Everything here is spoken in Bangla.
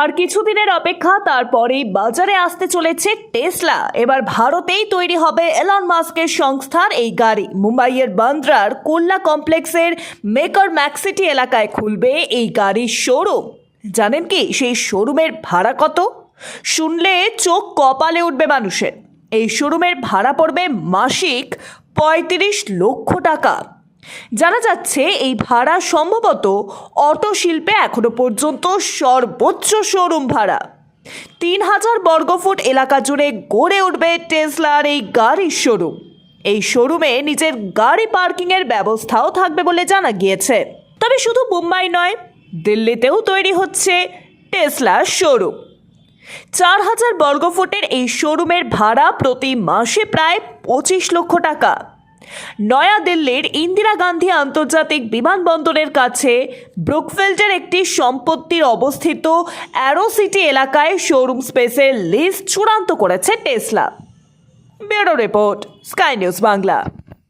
আর কিছুদিনের অপেক্ষা, তারপরেই বাজারে আসতে চলেছে টেসলা। এবার ভারতেই তৈরি হবে এলন মাস্কের সংস্থার এই গাড়ি। মুম্বাইয়ের বান্দ্রার কোল্লা কমপ্লেক্সের মেকার ম্যাক্সিটি এলাকায় খুলবে এই গাড়ির শোরুম। জানেন কি সেই শোরুমের ভাড়া কত? শুনলে চোখ কপালে উঠবে মানুষের। এই শোরুমের ভাড়া পড়বে মাসিক ৩৫ লক্ষ টাকা। জানা যাচ্ছে এই ভাড়া সম্ভবত অটো শিল্পে এখনো পর্যন্ত সর্বোচ্চ শোরুম ভাড়া। ৩,০০০ বর্গফুট এলাকা জুড়ে গড়ে উঠবে টেসলার এই গাড়ির শোরুম। এই শোরুমে নিজের গাড়ি পার্কিংয়ের ব্যবস্থাও থাকবে বলে জানা গিয়েছে। তবে শুধু মুম্বাই নয়, দিল্লিতেও তৈরি হচ্ছে টেসলার শোরুম। ৪,০০০ বর্গফুটের এই শোরুমের ভাড়া প্রতি মাসে প্রায় ২৫ লক্ষ টাকা। নয়াদিল্লির ইন্দিরা গান্ধী আন্তর্জাতিক বিমানবন্দরের কাছে ব্রুকফিল্ডের একটি সম্পত্তির অবস্থিত অ্যারো সিটি এলাকায় শোরুম স্পেসের লিজ চূড়ান্ত করেছে Tesla. Bureau report, sky news Bangla.